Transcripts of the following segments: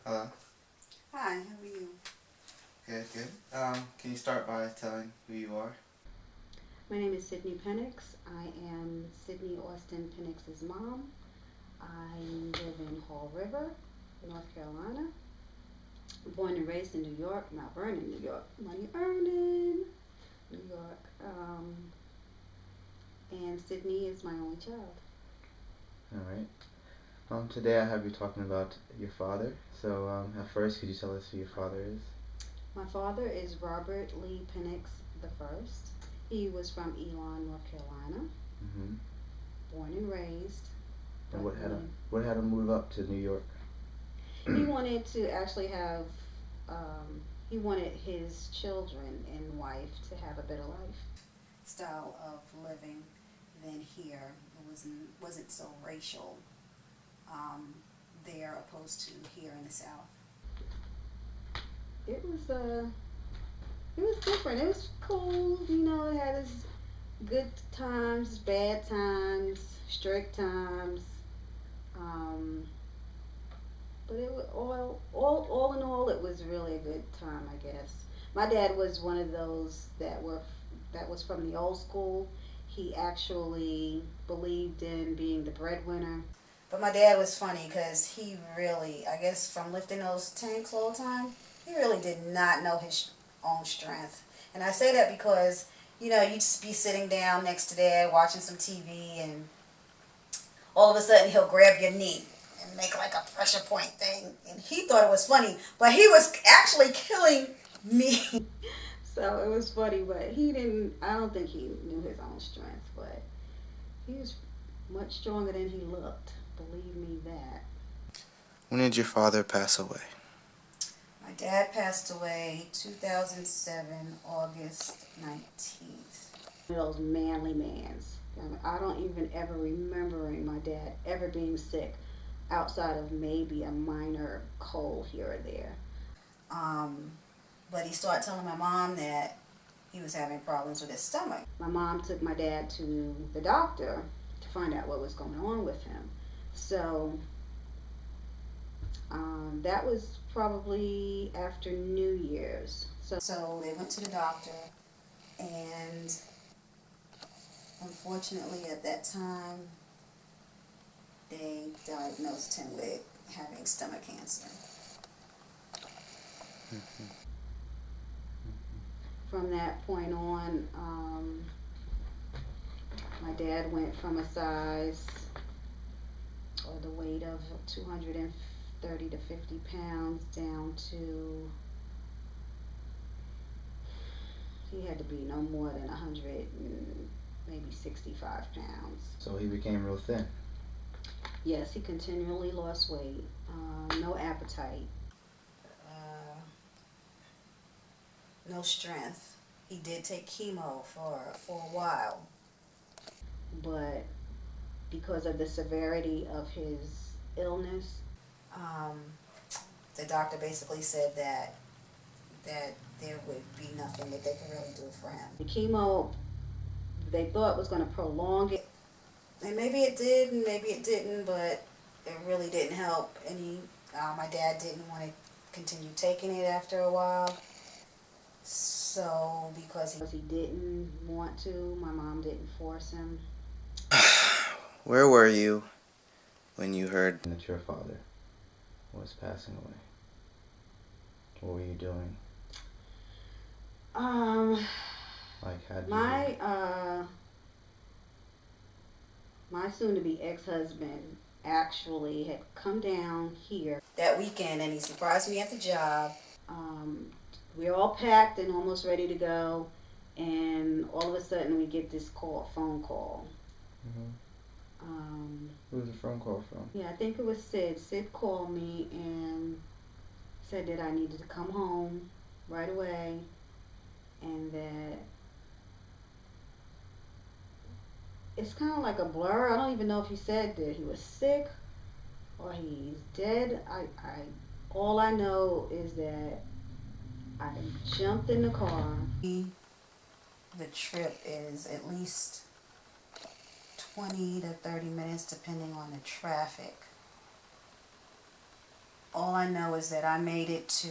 Hello. Hi, how are you? Good, good. Can you start by telling who you are? My name is Sydney Penix. I am Sydney Austin Penix's mom. I live in Fall River, North Carolina. Born and raised in New York, Mount Vernon, New York. Money earning, New York. And Sydney is my only child. All right. Today I have you talking about your father. So, at first, could you tell us who your father is? My father is Robert Lee Penix the first. He was from Elon, North Carolina. Mm-hmm. Born and raised. And what had him move up to New York? He wanted to actually have, he wanted his children and wife to have a better lifestyle of living than here. Wasn't so racial there opposed to here in the South. It was it was different. It was cool. It had its good times, bad times, strict times. Um, But it was all in all, it was really a good time, I guess. My dad was one of those that was from the old school. He actually believed in being the breadwinner. But my dad was funny because he really, I guess, from lifting those tanks all the time, he really did not know his own strength. And I say that because, you'd just be sitting down next to dad watching some TV, and all of a sudden he'll grab your knee and make like a pressure point thing. And he thought it was funny, but he was actually killing me. So it was funny, but I don't think he knew his own strength, but he was much stronger than he looked. Believe me that. When did your father pass away? My dad passed away 2007, August 19th. One of those manly mans. I don't even ever remembering my dad ever being sick outside of maybe a minor cold here or there. But he started telling my mom that he was having problems with his stomach. My mom took my dad to the doctor to find out what was going on with him. So that was probably after New Year's. So they went to the doctor, and unfortunately at that time they diagnosed him with having stomach cancer. From that point on, my dad went from a size or the weight of 230 to 50 pounds down to, he had to be no more than 100 and maybe 65 pounds. So he became real thin. Yes, he continually lost weight, no appetite, no strength. He did take chemo for a while, but because of the severity of his illness, um, the doctor basically said that there would be nothing that they could really do for him. The chemo, they thought was going to prolong it, and maybe it did, and maybe it didn't, but it really didn't help. And my dad didn't want to continue taking it after a while. So because he didn't want to, my mom didn't force him. Where were you when you heard that your father was passing away? What were you doing? Like, had you... My soon-to-be ex-husband actually had come down here that weekend, and he surprised me at the job. We were all packed and almost ready to go, and all of a sudden we get this phone call. Who was the phone call from? Yeah, I think it was Sid. Sid called me and said that I needed to come home right away, and that it's kind of like a blur. I don't even know if he said that he was sick or he's dead. All I know is that I jumped in the car. The trip is at least 20 to 30 minutes depending on the traffic. All I know is that I made it to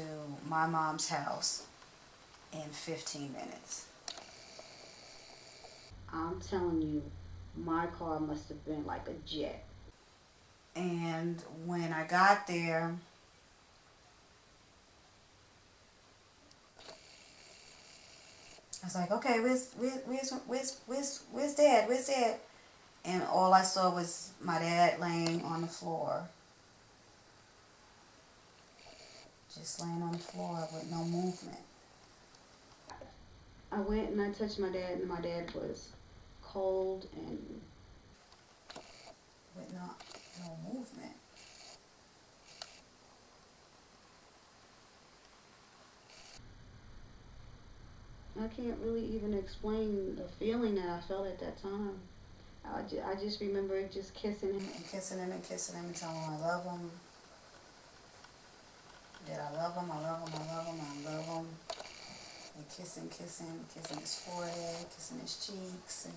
my mom's house in 15 minutes. I'm telling you, my car must have been like a jet. And when I got there, I was like, okay, where's Dad? Where's Dad? And all I saw was my dad laying on the floor. Just laying on the floor with no movement. I went and I touched my dad, and my dad was cold and With no movement. I can't really even explain the feeling that I felt at that time. I just remember just kissing him. And kissing him and kissing him and telling him I love him. That I love him, I love him, I love him, I love him. And kissing his forehead, kissing his cheeks, and